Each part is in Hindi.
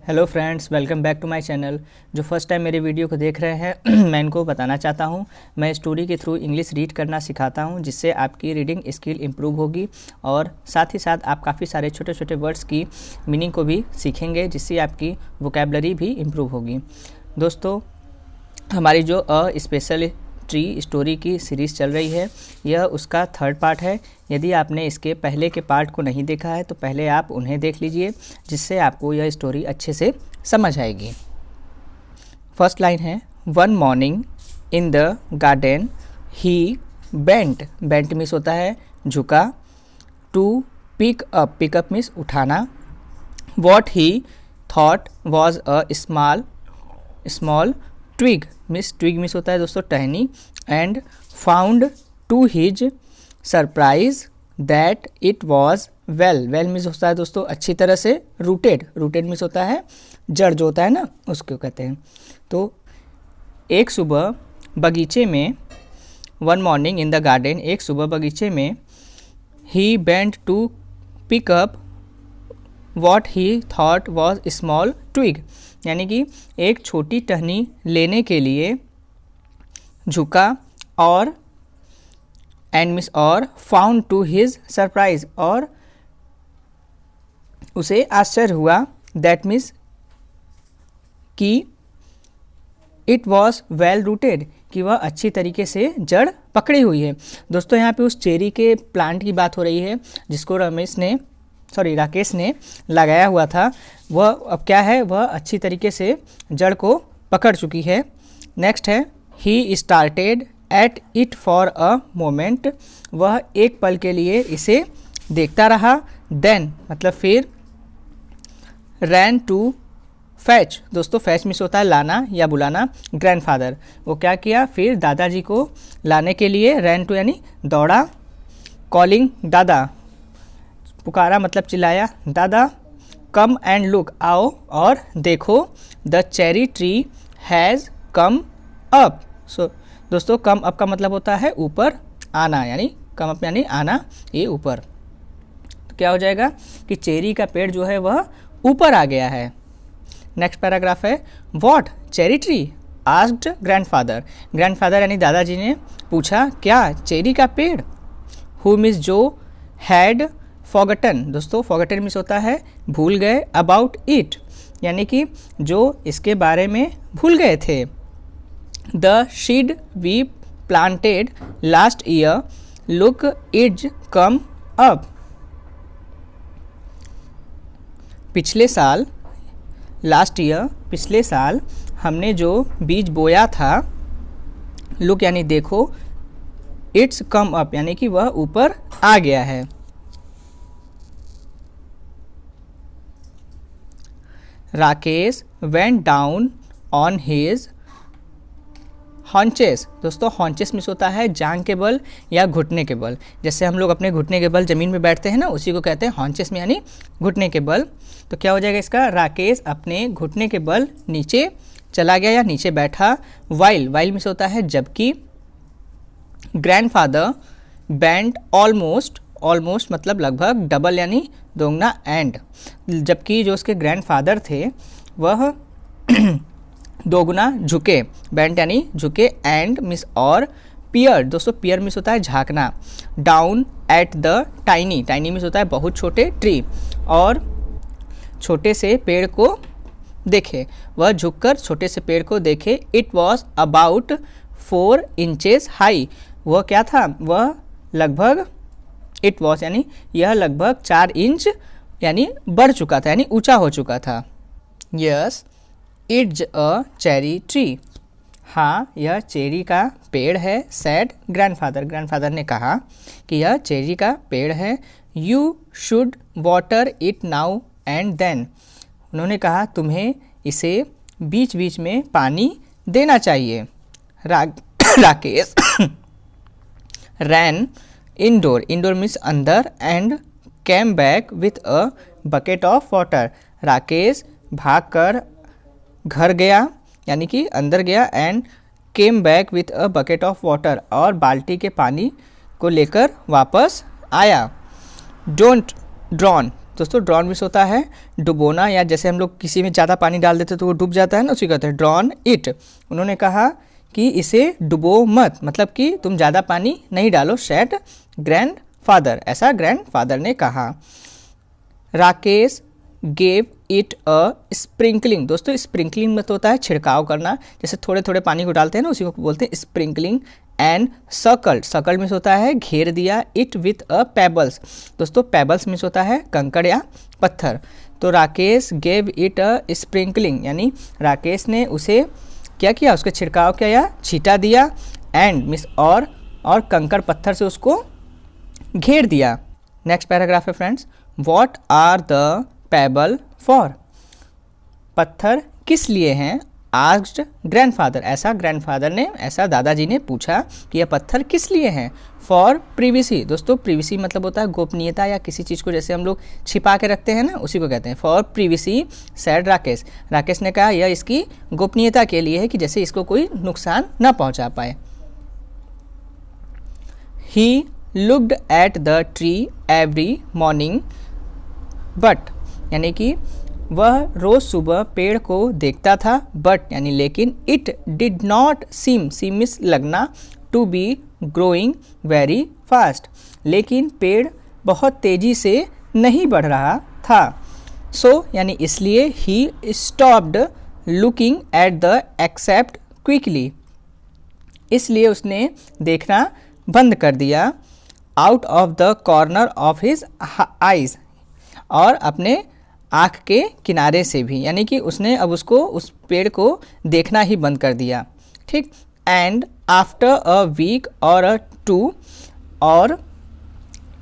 Hello friends, welcome back to my channel. जो फर्स्ट टाइम मेरे वीडियो को देख रहे हैं मैं इनको बताना चाहता हूं, मैं स्टोरी के थ्रू इंग्लिश रीड करना सिखाता हूं, जिससे आपकी रीडिंग स्किल इंप्रूव होगी और साथ ही साथ आप काफ़ी सारे छोटे छोटे वर्ड्स की मीनिंग को भी सीखेंगे, जिससे आपकी वोकैबलरी भी इंप्रूव होगी। दोस्तों, हमारी जो स्पेशल ट्री स्टोरी की सीरीज़ चल रही है, यह उसका थर्ड पार्ट है। यदि आपने इसके पहले के पार्ट को नहीं देखा है तो पहले आप उन्हें देख लीजिए, जिससे आपको यह स्टोरी अच्छे से समझ आएगी। फर्स्ट लाइन है, one morning in the garden he bent. Bent means होता है झुका। To pick up, pickup means उठाना। What he thought was a small twig means होता है दोस्तों टहनी। And found to his surprise that it was well means होता है दोस्तों अच्छी तरह से रूटेड मीन्स होता है जड़ जो होता है ना, उसको कहते हैं। तो एक सुबह बगीचे में, one morning in the garden, एक सुबह बगीचे में, he bent to pick up what he thought was small twig, यानी कि एक छोटी टहनी लेने के लिए झुका। और एंड मिस और फाउंड टू हिज सरप्राइज, और उसे आश्चर्य हुआ। दैट मीन्स कि इट वॉज वेल रूटेड, कि वह अच्छी तरीके से जड़ पकड़ी हुई है। दोस्तों, यहाँ पे उस चेरी के प्लांट की बात हो रही है जिसको राकेश ने लगाया हुआ था। वह अब क्या है, वह अच्छी तरीके से जड़ को पकड़ चुकी है। नेक्स्ट है, he started at it for a moment, वह एक पल के लिए इसे देखता रहा। देन मतलब फिर, रैन टू फैच, दोस्तों फैच मीन्स होता है लाना या बुलाना। ग्रैंडफादर, वो क्या किया, फिर दादाजी को लाने के लिए रैन टू यानी दौड़ा। कॉलिंग दादा, पुकारा मतलब चिल्लाया, दादा। कम एंड लुक, आओ और देखो। The cherry tree has come up. So दोस्तों, कम अप का मतलब होता है ऊपर आना, यानी कम अप यानी आना, ये ऊपर। तो क्या हो जाएगा कि चेरी का पेड़ जो है वह ऊपर आ गया है। नेक्स्ट पैराग्राफ है, what cherry tree asked grandfather. Grandfather यानी दादाजी ने पूछा, क्या चेरी का पेड़। हु मीन्स जो, हैड फॉरगटन, दोस्तों फॉरगटन मीन्स होता है भूल गए। अबाउट इट, यानी कि जो इसके बारे में भूल गए थे। The seed we planted last year look is come up, पिछले साल, लास्ट ईयर पिछले साल, हमने जो बीज बोया था, लुक यानी देखो, इट्स कम अप यानी कि वह ऊपर आ गया है। Rakesh went down on his haunches, दोस्तों हॉन्चेस मीन्स होता है जांग के बल या घुटने के बल। जैसे हम लोग अपने घुटने के बल ज़मीन में बैठते हैं ना, उसी को कहते हैं हॉन्चेस में, यानी घुटने के बल। तो क्या हो जाएगा इसका, राकेश अपने घुटने के बल नीचे चला गया या नीचे बैठा। वाइल मीन्स होता है जबकि। ग्रैंडफादर बेंट ऑलमोस्ट मतलब लगभग, डबल यानी दोगुना, एंड जबकि जो उसके ग्रैंडफादर थे वह दोगुना झुके। बेंट यानी झुके, एंड मिस और। पियर, दोस्तों पियर मिस होता है झांकना। Down at the tiny means होता है बहुत छोटे, ट्री और छोटे से पेड़ को देखे। वह झुककर छोटे से पेड़ को देखे। It was about 4 inches high, वह क्या था, वह लगभग, इट वॉज यानी यह लगभग 4 इंच यानी बढ़ चुका था, यानी ऊंचा हो चुका था। Yes it's a cherry tree, हाँ यह चेरी का पेड़ है। सैड ग्रैंडफादर ने कहा कि यह चेरी का पेड़ है। You should water it now and then, उन्होंने कहा तुम्हें इसे बीच बीच में पानी देना चाहिए। राकेश रैन इंडोर मीन्स अंदर, and came back with a bucket of water, Rakesh भागकर घर गया यानी कि अंदर गया। And came back with a bucket of water, और बाल्टी के पानी को लेकर वापस आया। डोंट ड्रॉन, दोस्तों ड्रॉन मिस होता है डुबोना, या जैसे हम लोग किसी में ज़्यादा पानी डाल देते तो वो डूब जाता है ना, उसी कहते हैं ड्रॉन इट। उन्होंने कहा कि इसे डुबो मत, मतलब कि तुम ज़्यादा पानी नहीं डालो, सेड ग्रैंडफादर, ऐसा ग्रैंडफादर ने कहा। Rakesh gave it a sprinkling. दोस्तों स्प्रिंकलिंग मतलब होता है छिड़काव करना, जैसे थोड़े थोड़े पानी को डालते हैं ना, उसी को बोलते हैं sprinkling. And circled, circled means होता है घेर दिया, इट विथ अ पेबल्स। दोस्तों पेबल्स मीन्स होता है कंकड़ या पत्थर। तो Rakesh gave it a sprinkling, यानी राकेश ने उसे क्या किया, उसके छिड़काव किया या छीटा दिया। एंड मीन्स और कंकड़ पत्थर से उसको घेर दिया। नेक्स्ट पैराग्राफ है friends, what are the pebble for, पत्थर किस लिए हैं। आस्क्ड ग्रैंडफादर, ऐसा ग्रैंडफादर ने, ऐसा दादाजी ने पूछा कि यह पत्थर किस लिए हैं। फॉर प्रिवेसी, दोस्तों प्रिवेसी मतलब होता है गोपनीयता, या किसी चीज़ को जैसे हम लोग छिपा के रखते हैं ना, उसी को कहते हैं for privacy. Sad Rakesh, Rakesh ने कहा यह इसकी गोपनीयता के लिए है, कि जैसे इसको कोई नुकसान न पहुंचा पाए। He looked at the tree every morning but, यानी कि वह रोज़ सुबह पेड़ को देखता था, बट यानी लेकिन, it did not seem means लगना, to be growing very fast, लेकिन पेड़ बहुत तेज़ी से नहीं बढ़ रहा था। सो यानी इसलिए ही stopped looking at the except quickly, इसलिए उसने देखना बंद कर दिया। Out of the corner of his eyes, और अपने आँख के किनारे से भी, यानी कि उसने अब उसको, उस पेड़ को देखना ही बंद कर दिया। ठीक। एंड आफ्टर अ वीक और अ टू, और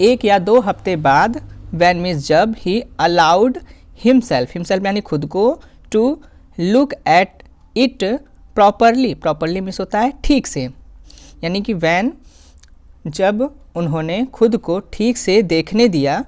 एक या दो हफ्ते बाद, व्हेन मीन्स जब, ही अलाउड हिमसेल्फ यानी खुद को, to look at it properly means होता है ठीक से, यानी कि व्हेन जब उन्होंने खुद को ठीक से देखने दिया,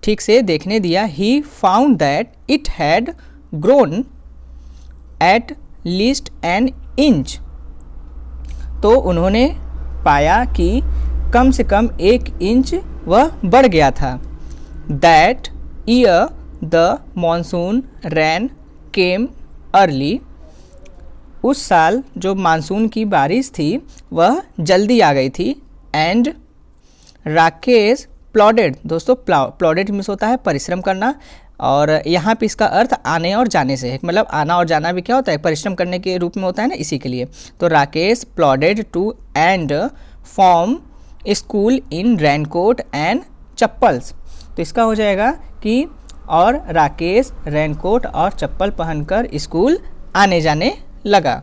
ठीक से देखने दिया, he found that it had grown at least an inch, तो उन्होंने पाया कि कम से कम 1 इंच वह बढ़ गया था। That year the monsoon rain came early, उस साल जो मानसून की बारिश थी वह जल्दी आ गई थी। एंड राकेश प्लॉडेड, दोस्तों प्लॉडेड मीन्स होता है परिश्रम करना, और यहाँ पे इसका अर्थ आने और जाने से है, मतलब आना और जाना भी क्या होता है, परिश्रम करने के रूप में होता है ना, इसी के लिए। तो Rakesh plodded to and from school in raincoat and chappals, तो इसका हो जाएगा कि और राकेश रेनकोट और चप्पल पहनकर स्कूल आने जाने लगा।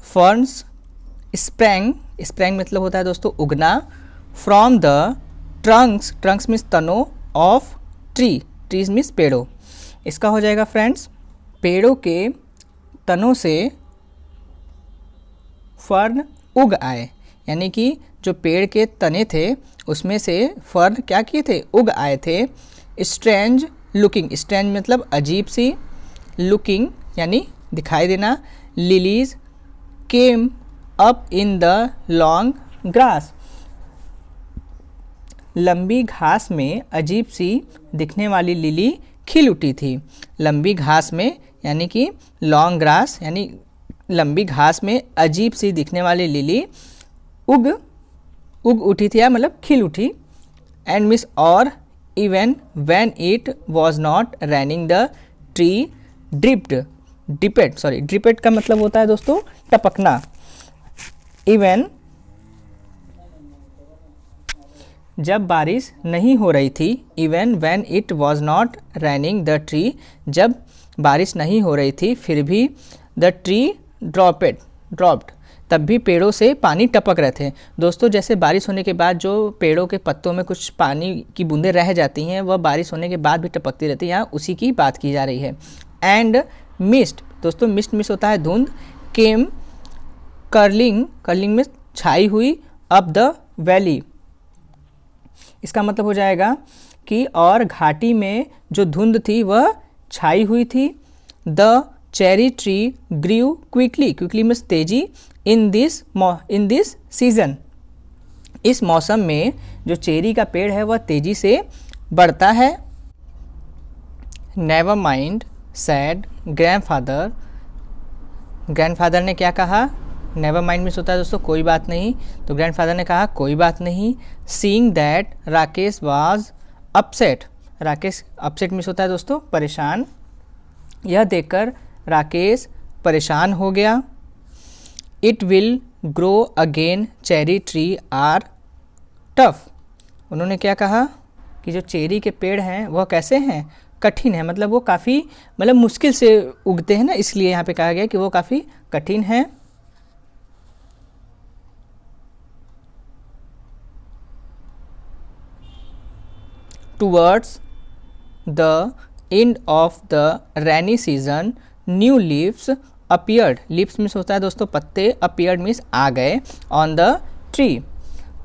फर्न्स स्प्रैंग मतलब होता है दोस्तों उगना, फ्रॉम द ट्रंक्स मीन्स तनों, ऑफ ट्रीज मीन्स पेड़ों, इसका हो जाएगा फ्रेंड्स पेड़ों के तनों से फर्न उग आए, यानी कि जो पेड़ के तने थे उसमें से फर्न क्या किए थे, उग आए थे। स्ट्रेंज लुकिंग, स्ट्रेंज मतलब अजीब सी, लुकिंग यानी दिखाई देना। Lilies came up in the long grass, लंबी घास में अजीब सी दिखने वाली लिली खिल उठी थी। लंबी घास में यानी कि लॉन्ग ग्रास यानी लंबी घास में अजीब सी दिखने वाली लिली उग उठी थी या मतलब खिल उठी। एंड मिस और even when it was not raining the tree dripped का मतलब होता है दोस्तों टपकना। इवन जब बारिश नहीं हो रही थी, even when it was not raining the tree, जब बारिश नहीं हो रही थी फिर भी द ट्री ड्रॉप्ड, तब भी पेड़ों से पानी टपक रहे थे। दोस्तों जैसे बारिश होने के बाद जो पेड़ों के पत्तों में कुछ पानी की बूंदें रह जाती हैं वह बारिश होने के बाद भी टपकती रहती हैं, यहाँ उसी की बात की जा रही है। एंड मिस्ट, दोस्तों मिस्ट होता है धुंध। केम कर्लिंग में छाई हुई अप द वैली, इसका मतलब हो जाएगा कि और घाटी में जो धुंध थी वह छाई हुई थी। The cherry tree grew quickly means तेजी इन दिस सीजन, इस मौसम में जो चेरी का पेड़ है वह तेज़ी से बढ़ता है। Never mind sad grandfather, grandfather ने क्या कहा? नेवर माइंड मीन्स होता है दोस्तों कोई बात नहीं, तो ग्रैंडफादर ने कहा कोई बात नहीं। Seeing that Rakesh was upset, Rakesh upset means होता है दोस्तों परेशान, यह देखकर राकेश परेशान हो गया। It will grow again cherry tree are tough, उन्होंने क्या कहा कि जो चेरी के पेड़ हैं वह कैसे हैं? कठिन है, मतलब वो काफ़ी मतलब मुश्किल से उगते हैं ना, इसलिए यहाँ पे कहा गया कि वो काफ़ी कठिन है। Towards the end of the rainy season new leaves appeared, leaves means होता है दोस्तों पत्ते, अपीयर्ड मीन्स आ गए, ऑन द ट्री।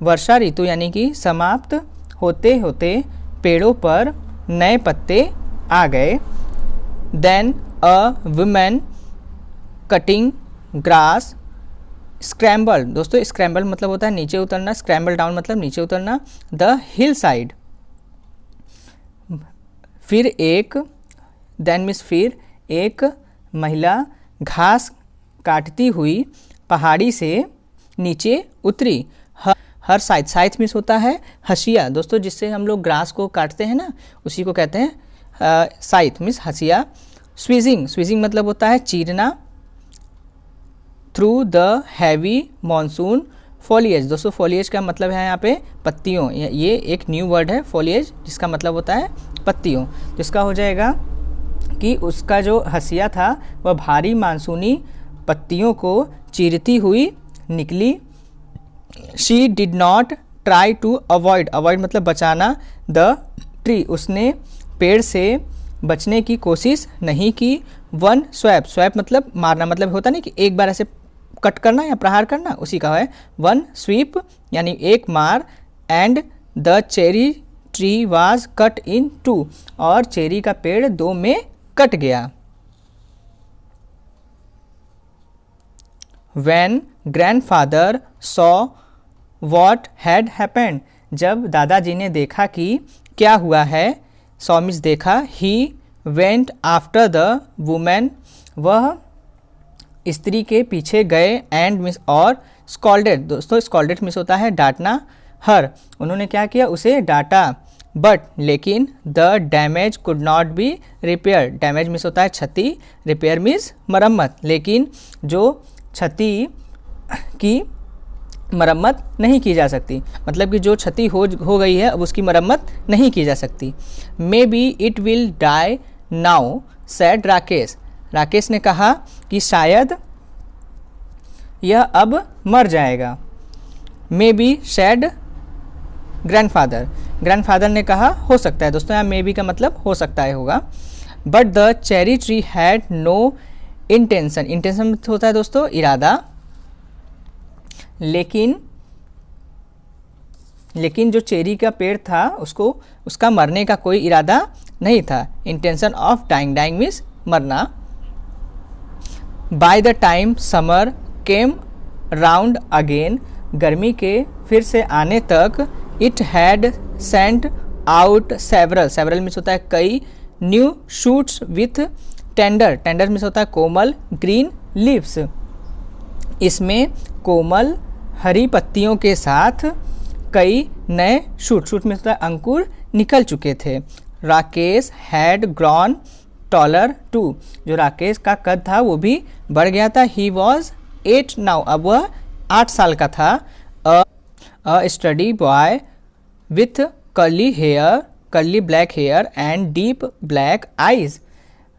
वर्षा ऋतु यानी कि समाप्त होते होते पेड़ों पर नए पत्ते आ गए। Then a women cutting grass scramble, दोस्तों स्क्रैम्बल मतलब होता है नीचे उतरना, स्क्रैम्बल डाउन मतलब नीचे उतरना। द हिल साइड, फिर एक, देन मीन्स फिर एक महिला घास काटती हुई पहाड़ी से नीचे उतरी। हर साइड, साइड मीन्स होता है हसिया दोस्तों, जिससे हम लोग ग्रास को काटते हैं ना, उसी को कहते हैं साइड मीन्स हसिया। स्वीजिंग, स्वीजिंग मतलब होता है चीरना। Through the heavy monsoon foliage, दोस्तों फॉलिएज का मतलब है यहाँ पे पत्तियों, ये एक न्यू वर्ड है फॉलिएज जिसका मतलब होता है पत्तियों। तो इसका हो जाएगा कि उसका जो हसिया था वह भारी मानसूनी पत्तियों को चीरती हुई निकली। She did not try to avoid, avoid मतलब बचाना, द ट्री, उसने पेड़ से बचने की कोशिश नहीं की। वन स्वैप, स्वैप मतलब मारना, मतलब होता नहीं कि एक बार ऐसे कट करना या प्रहार करना, उसी का है वन स्वीप यानी एक मार। And the cherry tree was cut in two, और चेरी का पेड़ दो में कट गया। When grandfather saw what had happened, जब दादाजी ने देखा कि क्या हुआ है, saw means देखा, he went after the woman, वह स्त्री के पीछे गए, and means और, scolded, दोस्तों scolded means होता है डांटना, her, उन्होंने क्या किया, उसे डांटा। बट लेकिन the damage could not be repair, damage means होता है क्षति, रिपेयर मीन्स मरम्मत, लेकिन जो क्षति की मरम्मत नहीं की जा सकती, मतलब कि जो क्षति हो गई है अब उसकी मरम्मत नहीं की जा सकती। Maybe it will die now said Rakesh, Rakesh ने कहा कि शायद यह अब मर जाएगा। Maybe said grandfather, grandfather ने कहा हो सकता है, दोस्तों यहाँ मे बी का मतलब हो सकता है होगा। But the cherry tree had no intention, intention होता है दोस्तों इरादा, लेकिन जो चेरी का पेड़ था उसको उसका मरने का कोई इरादा नहीं था। Intention of dying, dying means मरना। By the time summer came round again, गर्मी के फिर से आने तक, it had sent out several, several means होता है कई, new shoots with tender, tender means होता है कोमल, ग्रीन लीव्स, इसमें कोमल हरी पत्तियों के साथ कई नए शूट, शूट मीन्स होता है अंकुर, निकल चुके थे। Rakesh had grown taller too, जो राकेश का कद था वो भी बढ़ गया था। ही वॉज 8 नाउ, अब वह 8 साल का था। A sturdy boy with curly hair, curly black hair and deep black eyes,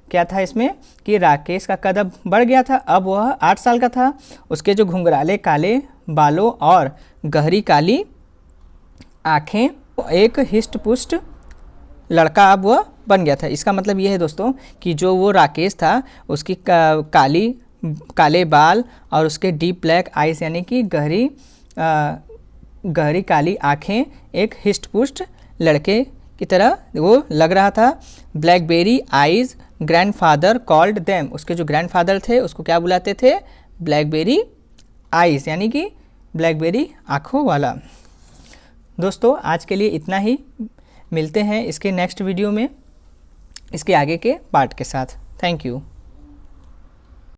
क्या था इसमें कि राकेश का कद अब बढ़ गया था, अब वह 8 साल का था, उसके जो घुंघराले काले बालों और गहरी काली आँखें, एक हिस्ट पुष्ट लड़का अब वह बन गया था। इसका मतलब ये है दोस्तों कि जो वो राकेश था उसकी काले बाल और उसके डीप ब्लैक आइज यानी कि गहरी काली आँखें एक हिस्ट पुष्ट लड़के की तरह वो लग रहा था। Blackberry eyes grandfather called them, उसके जो ग्रैंडफादर थे उसको क्या बुलाते थे, ब्लैकबेरी आइज यानी कि ब्लैकबेरी आँखों वाला। दोस्तों आज के लिए इतना ही, मिलते हैं इसके नेक्स्ट वीडियो में इसके आगे के पार्ट के साथ। Thank you.